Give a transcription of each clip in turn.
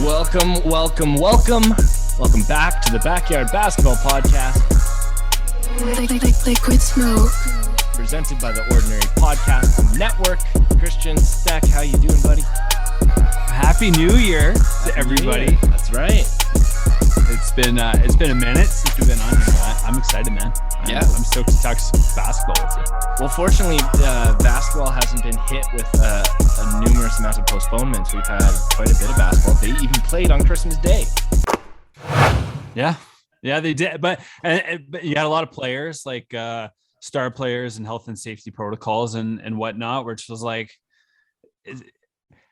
Welcome back to the Backyard Basketball Podcast. Liquid smoke. Presented by the Ordinary Podcast Network. Christian Steck, how you doing, buddy? Happy New Year to everybody. That's right. It's been a minute since we've been on here. I'm excited, man. I'm stoked to talk basketball with you. Well, fortunately, basketball hasn't been hit with a numerous amount of postponements. We've had quite a bit of basketball. They even played on Christmas Day. Yeah, they did. But you had a lot of players, like star players and health and safety protocols and whatnot, which was like,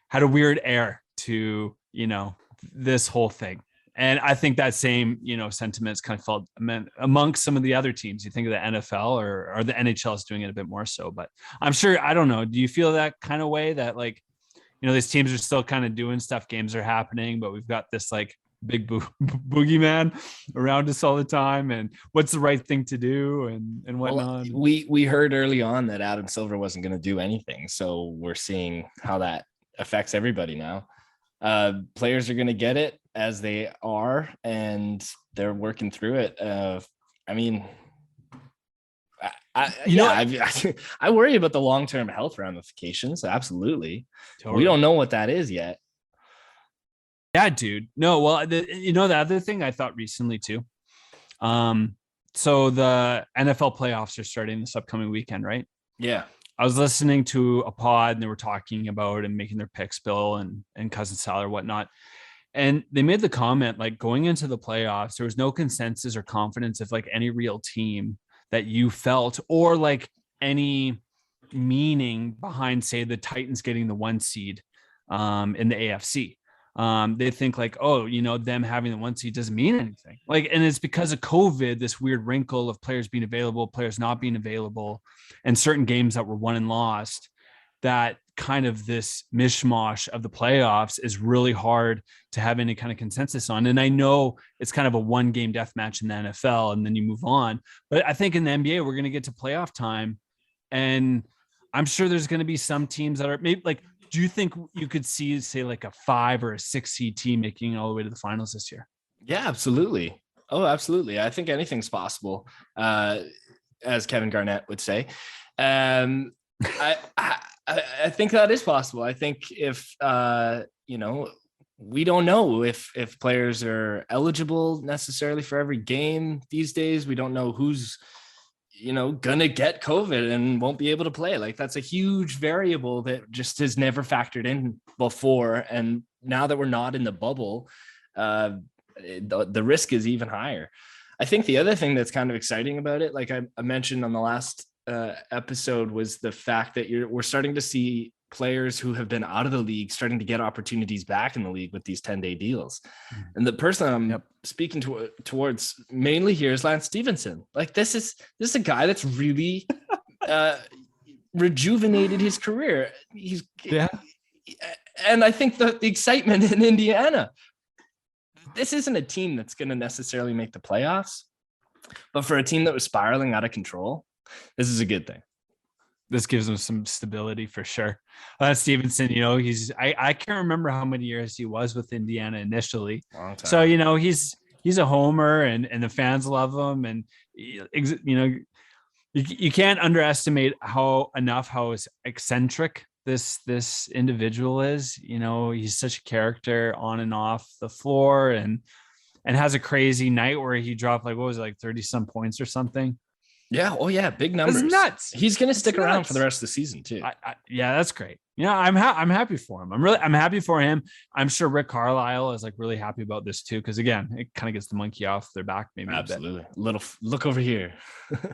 had a weird air to, this whole thing. And I think that same, sentiments kind of felt amongst some of the other teams. You think of the NFL or the NHL is doing it a bit more so, but I'm sure, I don't know. Do you feel that kind of way that these teams are still kind of doing stuff, games are happening, but we've got this like big boogeyman around us all the time, and what's the right thing to do and whatnot? Well, we heard early on that Adam Silver wasn't going to do anything. So we're seeing how that affects everybody now. Players are going to get it as they are, and they're working through it. I worry about the long-term health ramifications. Absolutely. Totally. We don't know what that is yet. Yeah, dude. No, well, the other thing I thought recently too. So the NFL playoffs are starting this upcoming weekend, right? Yeah. I was listening to a pod and they were talking about and making their picks, Bill and Cousin Sal or whatnot. And they made the comment, like, going into the playoffs, there was no consensus or confidence of like any real team that you felt, or like any meaning behind, say, the Titans getting the 1 seed in the AFC. They think like, them having the 1 seed doesn't mean anything. Like, and it's because of COVID, this weird wrinkle of players being available, players not being available, and certain games that were won and lost, that kind of this mishmash of the playoffs is really hard to have any kind of consensus on. And I know it's kind of a 1-game death match in the NFL and then you move on. But I think in the NBA, we're going to get to playoff time. And I'm sure there's going to be some teams that are maybe like, do you think you could see, say, like a 5 or a 6 seed team making it all the way to the finals this year? Yeah, absolutely. Oh, absolutely. I think anything's possible, as Kevin Garnett would say. I think that is possible. I think if, we don't know if players are eligible necessarily for every game these days. We don't know who's, gonna get COVID and won't be able to play. Like, that's a huge variable that just has never factored in before. And now that we're not in the bubble, the risk is even higher. I think the other thing that's kind of exciting about it, like I mentioned on the last episode, was the fact that we're starting to see players who have been out of the league starting to get opportunities back in the league with these 10-day deals. And the person I'm speaking towards mainly here is Lance Stevenson. Like, this is a guy that's really rejuvenated his career. And I think the excitement in Indiana, this isn't a team that's going to necessarily make the playoffs, but for a team that was spiraling out of control, this is a good thing. This gives him some stability for sure. Stevenson, I can't remember how many years he was with Indiana initially. Long time. So, he's a homer and the fans love him. And, you can't underestimate how eccentric this individual is. He's such a character on and off the floor and has a crazy night where he dropped 30 some points or something. Yeah. Oh yeah. Big numbers. That's nuts. He's going to stick around for the rest of the season too. Yeah, that's great. I'm happy for him. I'm happy for him. I'm sure Rick Carlisle is really happy about this too. Cause again, it kind of gets the monkey off their back. Maybe. Absolutely. Look over here.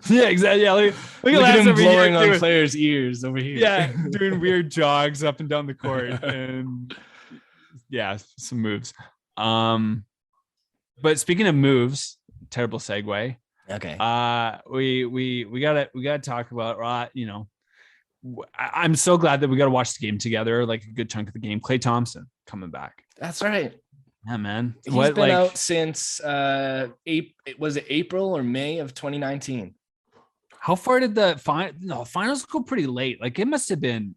Yeah, exactly. Yeah. Look at him blowing on players' ears over here. Yeah. Doing weird jogs up and down the court and some moves. But speaking of moves, terrible segue. Okay. We gotta talk about, I'm so glad that we got to watch the game together, like a good chunk of the game. Klay Thompson coming back. That's right. Yeah, man. He's been out since was it April or May of 2019? How far did the finals go? Pretty late. Like it must have been,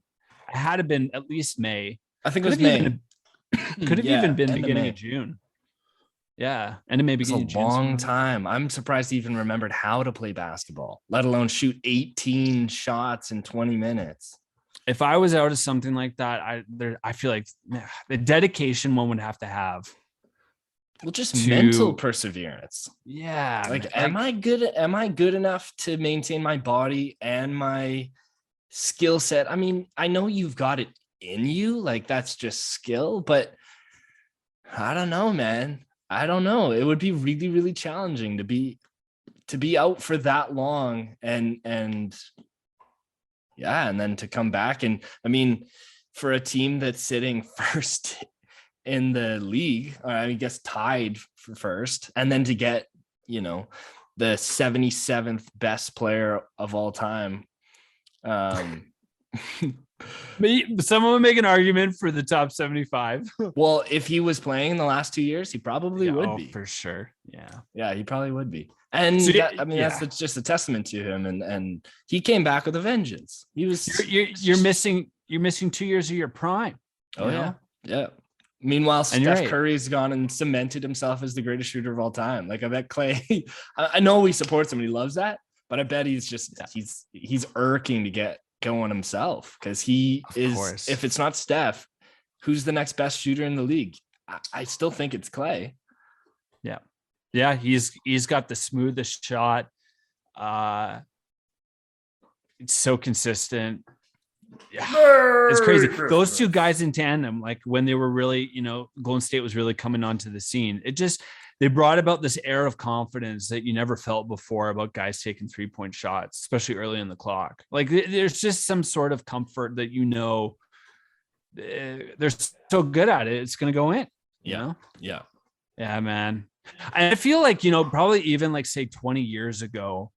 it had to been at least May. I think it Could was have May. even been End of beginning May. of June. Yeah, and it may It's a beginning of June. long time. I'm surprised he even remembered how to play basketball, let alone shoot 18 shots in 20 minutes. If I was out of something like that, I feel like the dedication one would have to have. Well, just mental perseverance. Yeah. Like, am I good enough to maintain my body and my skill set? I mean, I know you've got it in you, like that's just skill, but I don't know, man. I don't know. It would be really, really challenging to be out for that long and yeah, and then to come back. And I mean, for a team that's sitting first in the league, or I guess tied for first, and then to get, the 77th best player of all time. Someone would make an argument for the top 75. Well, if he was playing the last 2 years, he probably would be. For sure. Yeah, he probably would be. And so, that's just a testament to him. And he came back with a vengeance. He was you're missing 2 years of your prime. Oh yeah. Meanwhile, Steph Curry's gone and cemented himself as the greatest shooter of all time. Like I bet Klay, I know he supports him and he loves that, but I bet he's just he's irking to get going himself, because he is. If it's not Steph, who's the next best shooter in the league? I still think it's Klay. Yeah, he's got the smoothest shot. It's so consistent. Yeah, it's crazy. Those two guys in tandem, like when they were really, Golden State was really coming onto the scene. They brought about this air of confidence that you never felt before about guys taking 3-point shots, especially early in the clock. Like there's just some sort of comfort that they're so good at it. It's going to go in. Yeah, man. I feel like, probably even like say 20 years ago,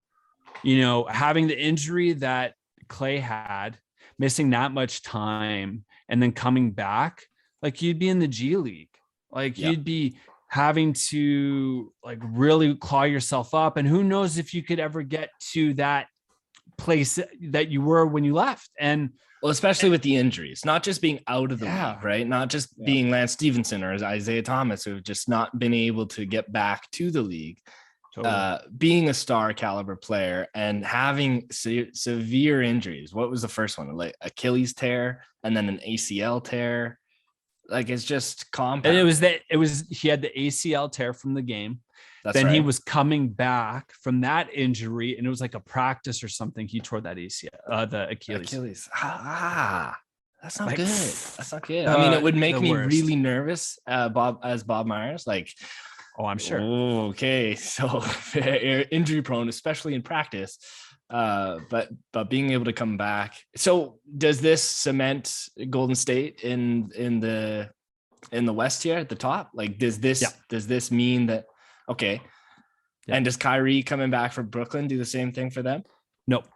having the injury that Klay had, missing that much time and then coming back, like you'd be in the G League. Like you'd be having to like really claw yourself up. And who knows if you could ever get to that place that you were when you left. And well, especially with the injuries, not just being out of the league, right? Not just being Lance Stevenson or Isaiah Thomas, who've just not been able to get back to the league. Totally. Being a star caliber player and having severe injuries. What was the first one? Like Achilles tear and then an ACL tear. Like it's just compound. And he had the ACL tear from the game. Then he was coming back from that injury, and it was like a practice or something. He tore that ACL, the Achilles. That's not good. That's not good. I mean, it would make me really nervous, Bob Myers. Like, oh, I'm sure. Okay, so injury prone, especially in practice. But being able to come back. So does this cement Golden State in the West here at the top? Like, does this mean that? Okay. Yeah. And does Kyrie coming back from Brooklyn do the same thing for them? Nope.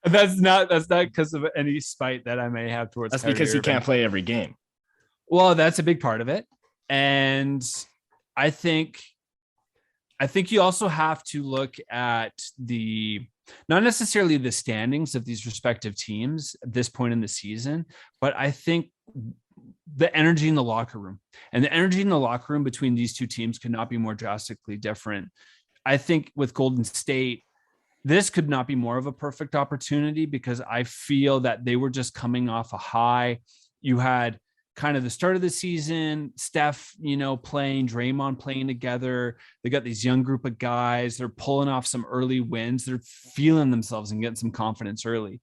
That's not because of any spite that I may have towards. That's because he can't play every game. Well, that's a big part of it. And I think you also have to look at not necessarily the standings of these respective teams at this point in the season, but I think the energy in the locker room, and the energy in the locker room between these two teams could not be more drastically different. I think with Golden State, this could not be more of a perfect opportunity, because I feel that they were just coming off a high. You had kind of the start of the season, Steph, playing, Draymond playing together. They got these young group of guys. They're pulling off some early wins. They're feeling themselves and getting some confidence early.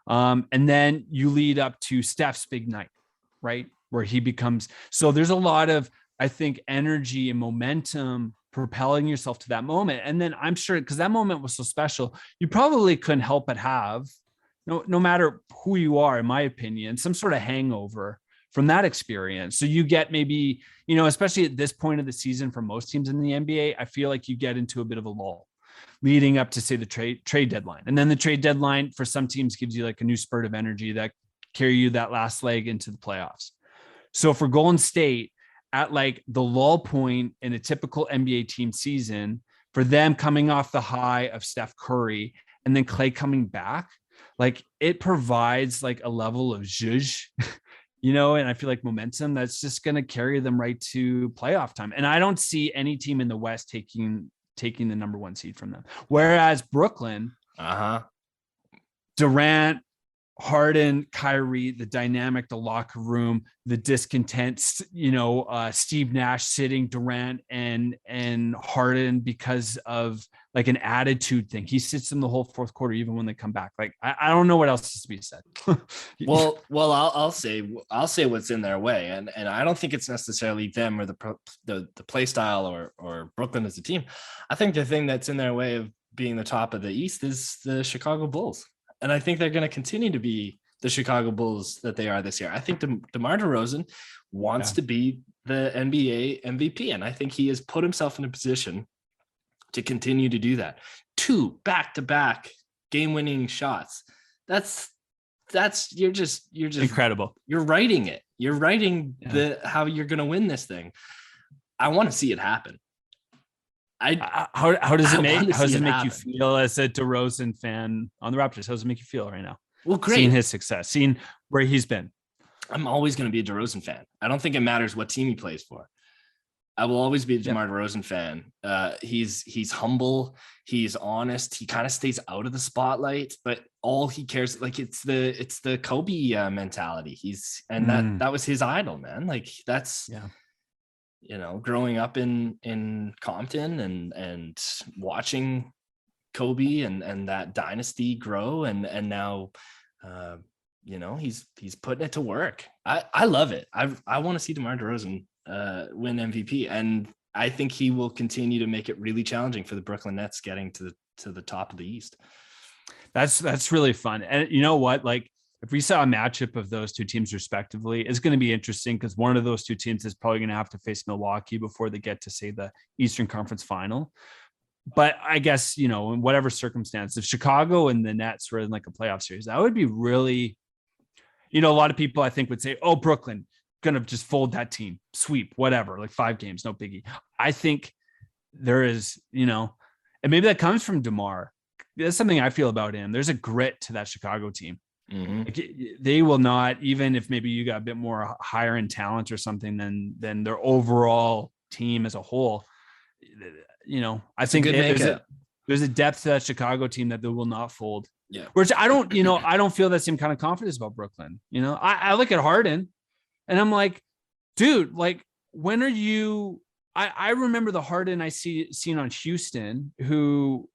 And then you lead up to Steph's big night, right? Where he becomes, so there's a lot of, I think, energy and momentum propelling yourself to that moment. And then I'm sure, because that moment was so special, you probably couldn't help but have, no matter who you are, in my opinion, some sort of hangover from that experience. So you get maybe, especially at this point of the season for most teams in the NBA, I feel like you get into a bit of a lull leading up to, say, the trade deadline. And then the trade deadline for some teams gives you like a new spurt of energy that carry you that last leg into the playoffs. So for Golden State, at like the lull point in a typical NBA team season, for them coming off the high of Steph Curry and then Klay coming back, like it provides like a level of zhuzh, and I feel like momentum that's just going to carry them right to playoff time. And I don't see any team in the West taking the number 1 seed from them. Whereas Brooklyn, Durant, Harden, Kyrie, the dynamic, the locker room, the discontent, Steve Nash sitting Durant and Harden because of like an attitude thing. He sits in the whole fourth quarter, even when they come back. Like, I don't know what else is to be said. well, I'll say what's in their way. And I don't think it's necessarily them or the play style or Brooklyn as a team. I think the thing that's in their way of being the top of the East is the Chicago Bulls. And I think they're going to continue to be the Chicago Bulls that they are this year. I think DeMar DeRozan wants to be the NBA MVP. And I think he has put himself in a position to continue to do that. 2 back-to-back game-winning shots. That's you're just incredible. You're writing it. You're writing how you're going to win this thing. I want to see it happen. How does it make you feel as a DeRozan fan on the Raptors? How does it make you feel right now? Well, great. Seeing his success, seeing where he's been. I'm always going to be a DeRozan fan. I don't think it matters what team he plays for. I will always be a DeMar DeRozan fan. He's humble. He's honest. He kind of stays out of the spotlight, but all he cares, like it's the Kobe mentality. That was his idol, man. Like that's, growing up in Compton and watching Kobe and that dynasty grow and now, he's putting it to work. I love it. I want to see DeMar DeRozan win MVP, and I think he will continue to make it really challenging for the Brooklyn Nets getting to the top of the East. That's really fun. And you know what? Like if we saw a matchup of those two teams respectively, it's going to be interesting because one of those two teams is probably going to have to face Milwaukee before they get to say the Eastern Conference Final. But I guess, in whatever circumstance, if Chicago and the Nets were in like a playoff series, that would be really, a lot of people I think would say, oh, Brooklyn going to just fold that team, sweep, whatever, like 5 games, no biggie. I think there is, and maybe that comes from DeMar. That's something I feel about him. There's a grit to that Chicago team. Mm-hmm. Like, they will not, even if maybe you got a bit more higher in talent or something than their overall team as a whole. I think there's a depth to that Chicago team that they will not fold. Yeah. Which I don't feel that same kind of confidence about Brooklyn. I look at Harden and I'm like, dude, like when are you, I remember the Harden I seen on Houston who,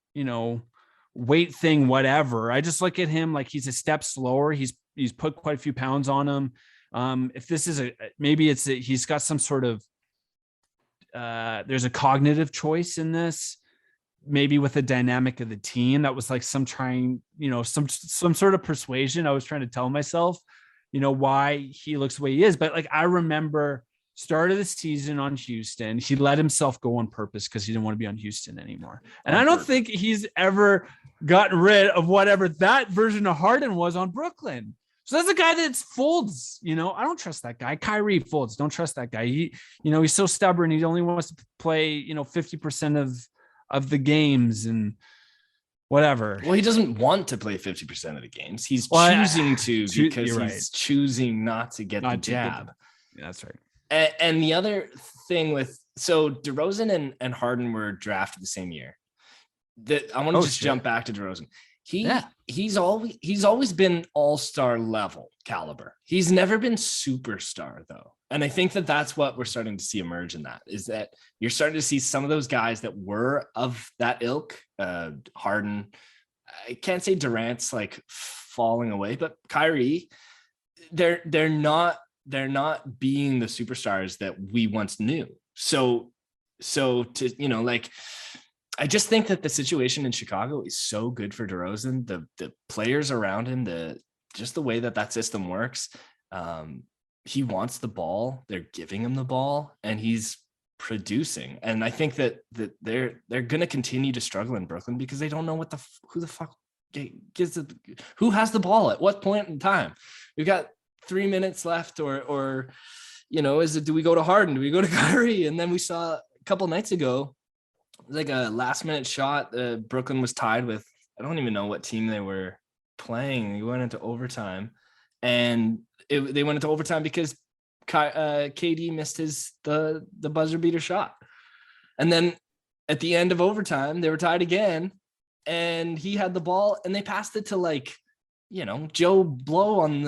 weight thing, whatever. I just look at him like he's a step slower. He's put quite a few pounds on him. If this is he's got some sort of, there's a cognitive choice in this, maybe with the dynamic of the team. That was like some sort of persuasion. I was trying to tell myself, why he looks the way he is. But like, I remember start of the season on Houston, he let himself go on purpose because he didn't want to be on Houston anymore. And I don't think he's ever gotten rid of whatever that version of Harden was on Brooklyn. So that's a guy that folds, I don't trust that guy. Kyrie folds. Don't trust that guy. He's so stubborn. He only wants to play, 50% of the games and whatever. Well, he doesn't want to play 50% of the games. He's choosing to because he's choosing not to get the jab. Yeah, that's right. And the other thing so DeRozan and Harden were drafted the same year. I want to jump back to DeRozan. He's always been all-star level caliber. He's never been superstar though. And I think that's what we're starting to see emerge in that is that you're starting to see some of those guys that were of that ilk, Harden. I can't say Durant's like falling away, but Kyrie, they're not being the superstars that we once knew. So to, I just think that the situation in Chicago is so good for DeRozan, the players around him, the way that system works. He wants the ball, they're giving him the ball and he's producing. And I think that they're going to continue to struggle in Brooklyn because they don't know who the fuck gives it, who has the ball at what point in time. We've got 3 minutes left or do we go to Harden? Do we go to Kyrie? And then we saw a couple nights ago like a last minute shot. Brooklyn was tied with, I don't even know what team they were playing. They went into overtime, and they went into overtime because KD missed the buzzer beater shot. And then at the end of overtime, they were tied again, and he had the ball, and they passed it to, like, Joe Blow on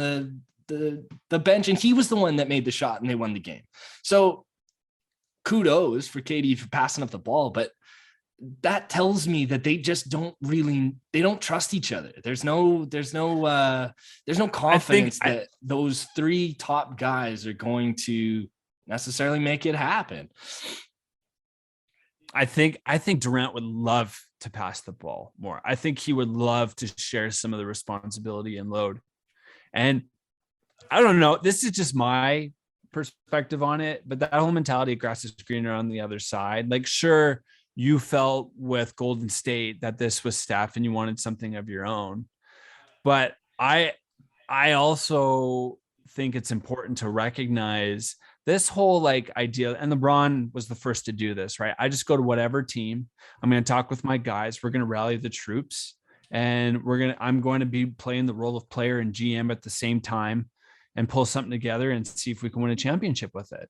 the bench, and he was the one that made the shot, and they won the game. So kudos for KD for passing up the ball, but that tells me that they just don't trust each other. There's no confidence that those three top guys are going to necessarily make it happen. I think Durant would love to pass the ball more. I think he would love to share some of the responsibility and load. And I don't know, this is just my perspective on it, but that whole mentality of grass is greener on the other side. Like, sure, you felt with Golden State that this was staff and you wanted something of your own. But I also think it's important to recognize this whole like idea, and LeBron was the first to do this, right? I just go to whatever team. I'm going to talk with my guys. We're going to rally the troops, and I'm going to be playing the role of player and GM at the same time and pull something together and see if we can win a championship with it.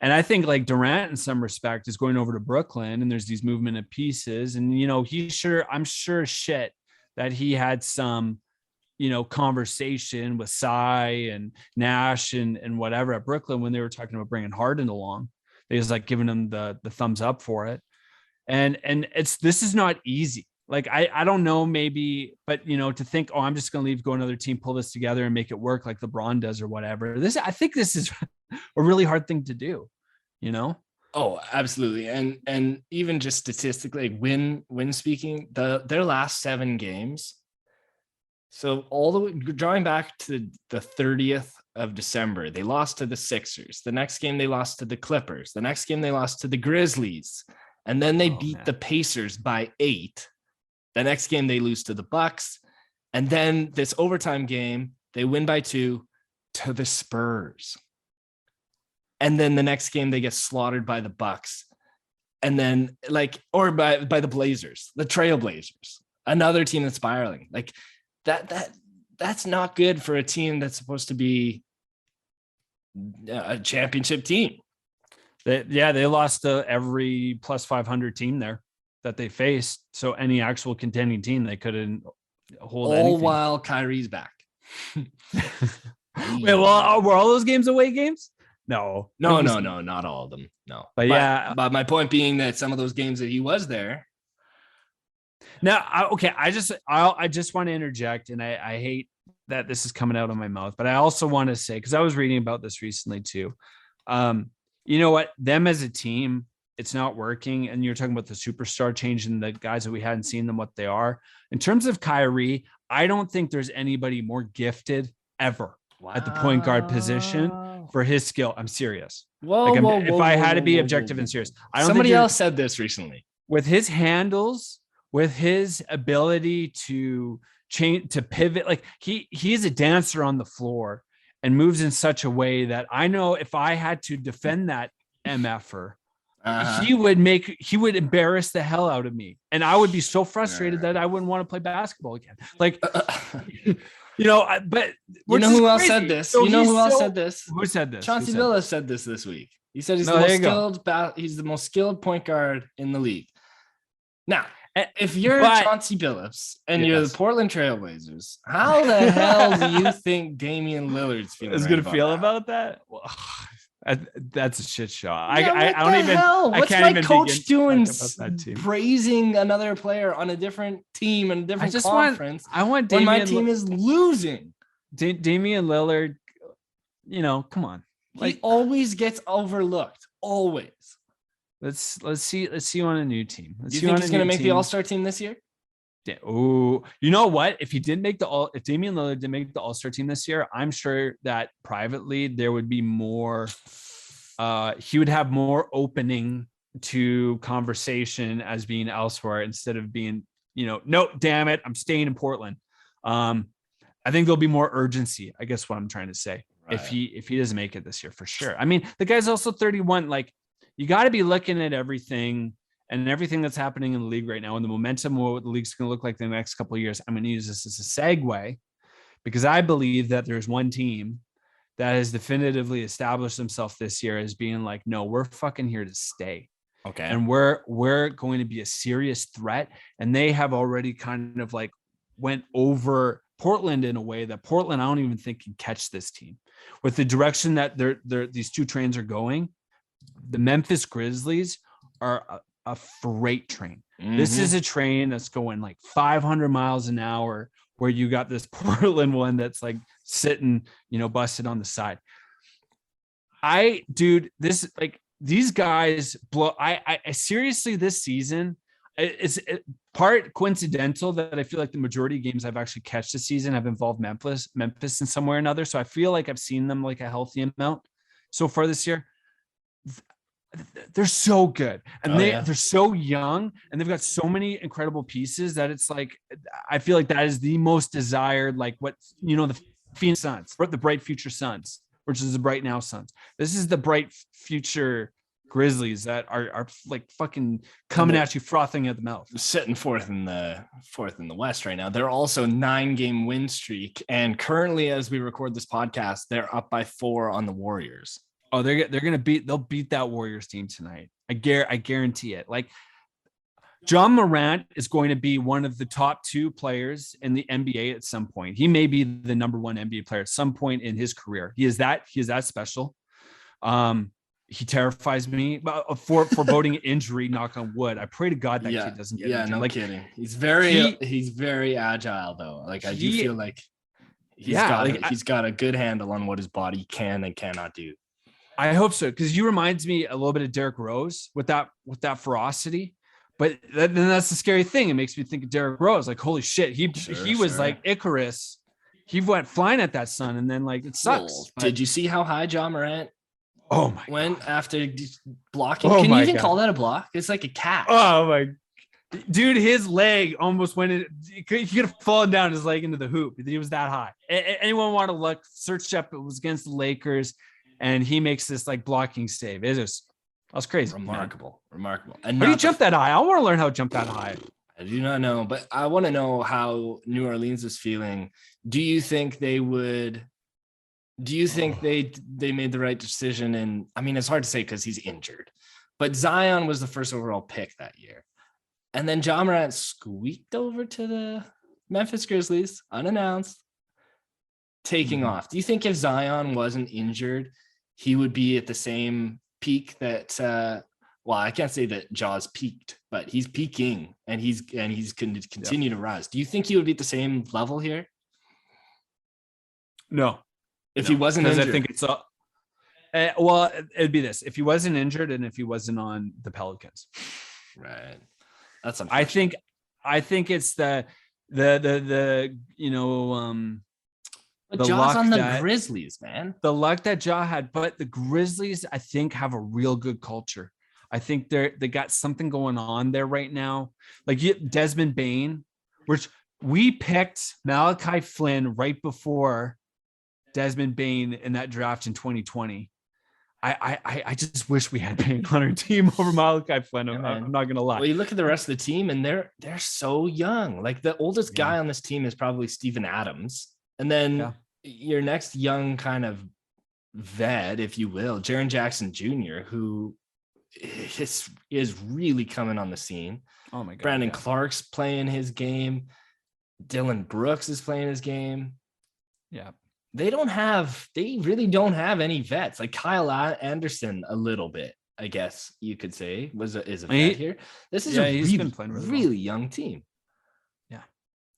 And I think like Durant in some respect is going over to Brooklyn, and there's these movement of pieces, and, I'm sure shit that he had some, conversation with Cy and Nash and whatever at Brooklyn when they were talking about bringing Harden along. They was like giving him the thumbs up for it. And this is not easy. Like, I don't know, maybe, but, to think, oh, I'm just going to leave, go another team, pull this together and make it work like LeBron does or whatever. I think this is a really hard thing to do, Oh, absolutely. And even just statistically, win speaking, their last 7 games. So all the way drawing back to the 30th of December, they lost to the Sixers. The next game they lost to the Clippers. The next game they lost to the Grizzlies. And then they beat the Pacers by 8. The next game they lose to the Bucks. And then this overtime game, they win by 2 to the Spurs. And then the next game they get slaughtered by the Bucks. And then or by the Blazers, the Trailblazers, another team that's spiraling. Like that's not good for a team that's supposed to be a championship team. They lost to every plus 500 team there that they faced. So any actual contending team, they couldn't hold anything. All while Kyrie's back. Wait, well, were all those games away games? No, not all of them. No, but my point being that some of those games that he was there. Now, I just want to interject, and I hate that this is coming out of my mouth, but I also want to say, because I was reading about this recently too. You know what? Them as a team, it's not working. And you're talking about the superstar changing the guys that we hadn't seen them what they are. In terms of Kyrie, I don't think there's anybody more gifted ever at the point guard position for his skill. I'm serious. If I had to be objective and serious, I don't. Somebody else said this recently. With his handles, with his ability to change, to pivot, like he's a dancer on the floor and moves in such a way that I know if I had to defend that MFer, he would embarrass the hell out of me. And I would be so frustrated that I wouldn't want to play basketball again. Like, but you know who else said this? So Who said this? Chauncey Billups said this week. He said he's he's the most skilled point guard in the league. Now, if you're Chauncey Billups and you're the Portland Trailblazers, how the hell do you think Damian Lillard's feeling? Is going to feel about that? Well, that's a shit show. I don't even. What's my coach doing? Praising another player on a different team and a different conference. I want Damian when my team is losing. Damian Lillard, come on. He always gets overlooked. Always. Let's see you on a new team. You think he's going to make the All-Star team this year? Yeah. Oh, you know what? If Damian Lillard didn't make the All-Star team this year, I'm sure that privately there would be more. He would have more opening to conversation as being elsewhere instead of being, no, damn it, I'm staying in Portland. I think there'll be more urgency. I guess what I'm trying to say. Right. If he doesn't make it this year, for sure. I mean, the guy's also 31. Like, you got to be looking at everything and everything that's happening in the league right now and the momentum of what the league's going to look like in the next couple of years, I'm going to use this as a segue because I believe that there's one team that has definitively established themselves this year as being like, no, we're fucking here to stay. Okay. And we're going to be a serious threat. And they have already kind of like went over Portland in a way that Portland, I don't even think can catch this team with the direction that these two trains are going. The Memphis Grizzlies are a freight train. Mm-hmm. This is a train that's going like 500 miles an hour, where you got this Portland one that's like sitting, busted on the side. This like these guys blow. I seriously, this season, it's part coincidental that I feel like the majority of games I've actually catch this season have involved Memphis in some way or another. So I feel like I've seen them like a healthy amount so far this year. They're so good, and they're so young, and they've got so many incredible pieces that it's like I feel like that is the most desired, like what the Phoenix Suns, the bright future Suns, which is the bright now Suns. This is the bright future Grizzlies that are like fucking coming at you, frothing at the mouth, sitting fourth in the West right now. They're also 9-game win streak, and currently, as we record this podcast, they're up by 4 on the Warriors. Oh, they'll beat that Warriors team tonight. I guarantee it. Like Ja Morant is going to be one of the top 2 players in the NBA at some point. He may be the number 1 NBA player at some point in his career. He is that special. He terrifies me. For foreboding injury, knock on wood. I pray to God that kid doesn't get injured. No kidding. He's very agile though. Like I do feel like he's got a good handle on what his body can and cannot do. I hope so, because you reminds me a little bit of Derrick Rose with that ferocity. But then that's the scary thing. It makes me think of Derrick Rose. Like, holy shit, he was like Icarus. He went flying at that sun, and then like it sucks. Well, did you see how high Ja Morant went after blocking? Oh, can you even call that a block? It's like a catch. Oh my dude, his leg almost went in. He could have fallen down his leg into the hoop. He was that high. Anyone want to look? Search up. It was against the Lakers. And he makes this like blocking save. That was crazy. Remarkable. And how do you jump that high? I want to learn how to jump that high. I do not know, but I want to know how New Orleans is feeling. Do you think they made the right decision? And I mean, it's hard to say because he's injured, but Zion was the first overall pick that year. And then Ja Morant squeaked over to the Memphis Grizzlies unannounced, taking off. Do you think if Zion wasn't injured, he would be at the same peak that I can't say that Ja's peaked, but he's peaking and he's going to continue to rise. Do you think he would be at the same level here? No. If he wasn't injured. I think it's it'd be this. If he wasn't injured and if he wasn't on the Pelicans. Right. That's unfortunate. I think it's the But Ja's on the Grizzlies, man. The luck that Ja had, but the Grizzlies, I think, have a real good culture. I think they got something going on there right now. Like Desmond Bane, which we picked Malachi Flynn right before Desmond Bane in that draft in 2020. I just wish we had Bane on our team over Malachi Flynn. I'm not gonna lie. Well, you look at the rest of the team, and they're so young. Like the oldest guy on this team is probably Steven Adams. And then your next young kind of vet, if you will, Jaren Jackson Jr., who is really coming on the scene. Oh my God. Brandon Clark's playing his game. Dylan Brooks is playing his game. Yeah. They really don't have any vets. Like Kyle Anderson a little bit, I guess you could say, is a vet here. This is a really young team. Yeah.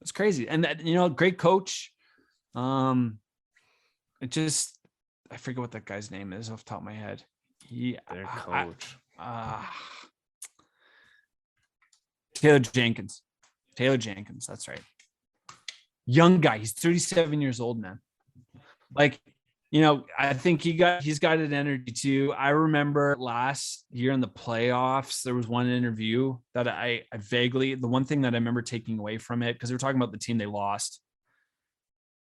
It's crazy. And that, great coach. I forget what that guy's name is off the top of my head. Their coach. Taylor Jenkins. That's right. Young guy. He's 37 years old, man. Like, I think he's got an energy too. I remember last year in the playoffs, there was one interview that I vaguely, the one thing that I remember taking away from it, because they were talking about the team they lost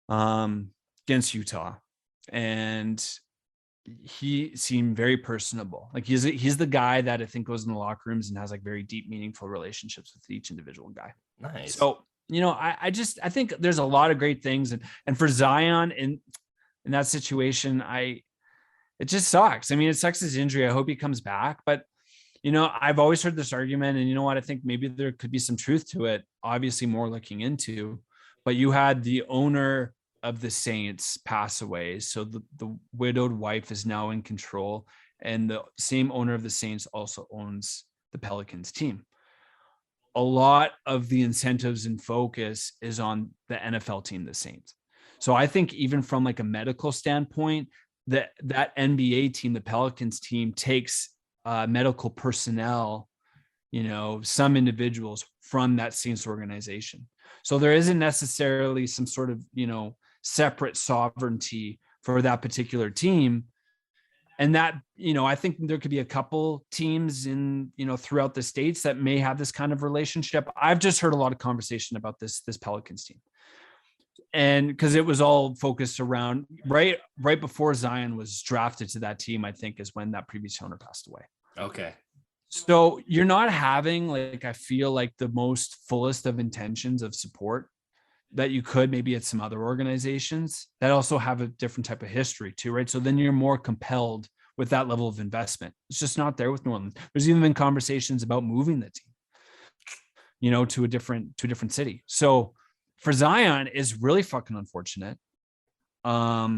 against Utah. And he seemed very personable. Like he's the guy that I think goes in the locker rooms and has like very deep, meaningful relationships with each individual guy. Nice. So, I think there's a lot of great things. And for Zion in that situation, it just sucks. I mean, it sucks his injury. I hope he comes back, but I've always heard this argument, and you know what? I think maybe there could be some truth to it. Obviously more looking into, but you had the owner of the Saints pass away. So the widowed wife is now in control, and the same owner of the Saints also owns the Pelicans team. A lot of the incentives and focus is on the NFL team, the Saints. So I think even from like a medical standpoint, that NBA team, the Pelicans team, takes medical personnel, some individuals from that Saints organization. So there isn't necessarily some sort of, separate sovereignty for that particular team. And that, I think there could be a couple teams in, throughout the States that may have this kind of relationship. I've just heard a lot of conversation about this Pelicans team. And because it was all focused around right before Zion was drafted to that team, I think is when that previous owner passed away. Okay. So you're not having like, I feel like the most fullest of intentions of support that you could maybe at some other organizations that also have a different type of history too, right? So then you're more compelled with that level of investment. It's just not there with New Orleans. There's even been conversations about moving the team, to a different city. So for Zion is really fucking unfortunate. I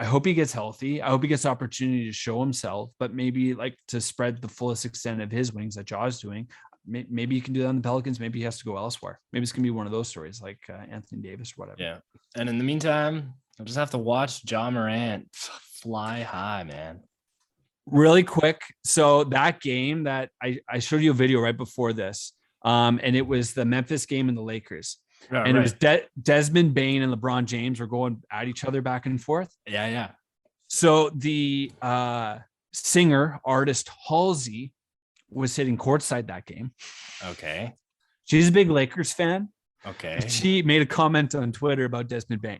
hope he gets healthy. I hope he gets the opportunity to show himself, but maybe like to spread the fullest extent of his wings that Ja's doing. Maybe he can do that on the Pelicans. Maybe he has to go elsewhere. Maybe it's going to be one of those stories like Anthony Davis or whatever. Yeah. And in the meantime, I'll just have to watch Ja Morant fly high, man. Really quick. So that game that I showed you a video right before this, and it was the Memphis game and the Lakers. And it was Desmond Bain and LeBron James were going at each other back and forth. Yeah. So the singer, artist Halsey was sitting courtside that game. Okay. She's a big Lakers fan. Okay. She made a comment on Twitter about Desmond Bain.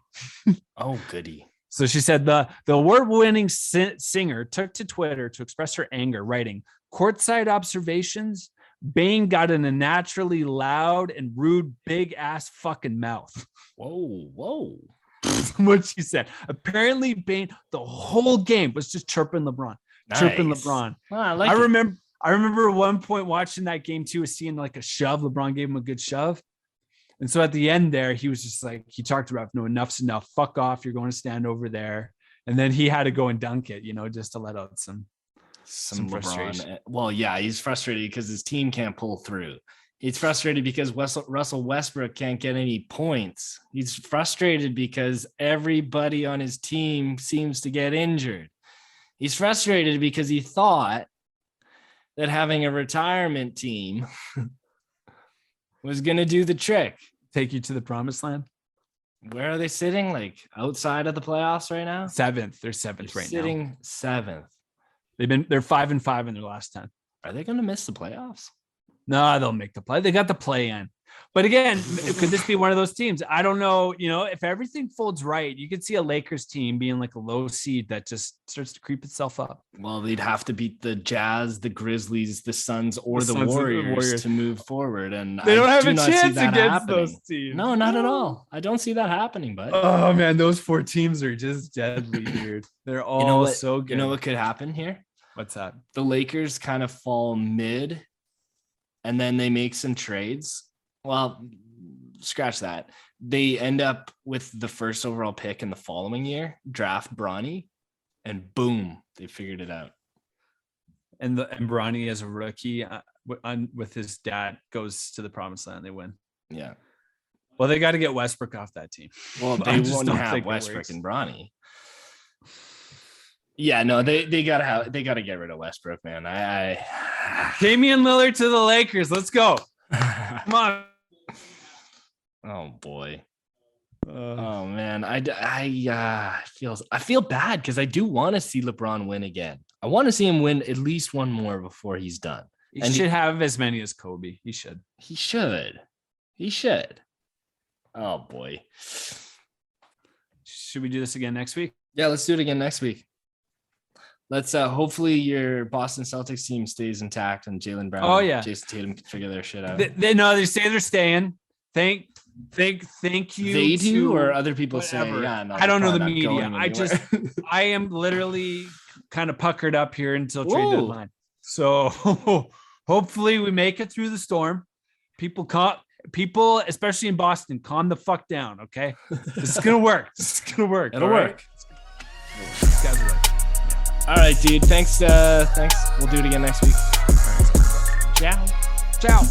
Oh, goody. So she said the award-winning singer took to Twitter to express her anger, writing, "Courtside observations, Bain got in a naturally loud and rude big ass fucking mouth." Whoa. What she said. Apparently Bain the whole game was just chirping LeBron. Nice. Chirping LeBron. Well, I remember at one point watching that game too, seeing like a shove. LeBron gave him a good shove. And so at the end there, he was just like, he talked to ref, no, enough's enough. Fuck off. You're going to stand over there. And then he had to go and dunk it, just to let out some frustration. Well, yeah, he's frustrated because his team can't pull through. He's frustrated because Russell Westbrook can't get any points. He's frustrated because everybody on his team seems to get injured. He's frustrated because he thought that having a retirement team was going to do the trick. Take you to the promised land. Where are they sitting? Like outside of the playoffs right now? Seventh. They're seventh right now. Sitting seventh. They're 5-5 in their last 10. Are they going to miss the playoffs? No, they'll make the play. They got the play in. But again, could this be one of those teams? I don't know. If everything folds right, you could see a Lakers team being like a low seed that just starts to creep itself up. Well, they'd have to beat the Jazz, the Grizzlies, the Suns, or the Warriors to move forward. And they don't have a chance against those teams. No, not at all. I don't see that happening, but oh man, those four teams are just deadly, dude. They're all so good. You know what could happen here? What's that? The Lakers kind of fall mid, and then they make some trades. Well, scratch that. They end up with the first overall pick in the following year, draft Bronny, and boom, they figured it out. And Bronny as a rookie with his dad goes to the promised land. They win. Yeah. Well, they got to get Westbrook off that team. Well, they won't have Westbrook and Bronny. Yeah, no, they gotta get rid of Westbrook, man. Damian Lillard to the Lakers. Let's go. Come on. Oh boy. Oh man. I feel bad because I do want to see LeBron win again. I want to see him win at least one more before he's done. He should have as many as Kobe. He should. Oh boy. Should we do this again next week? Yeah, let's do it again next week. let's hopefully your Boston Celtics team stays intact and Jaylen Brown, Jason Tatum can figure their shit out. They say they're staying. Thank you. They do, or other people say, yeah, no, I don't know the media. I am literally kind of puckered up here until trade deadline. So hopefully we make it through the storm. People, especially in Boston, calm the fuck down. Okay. This is going to work. It'll work. All right, dude. Thanks. We'll do it again next week. Ciao.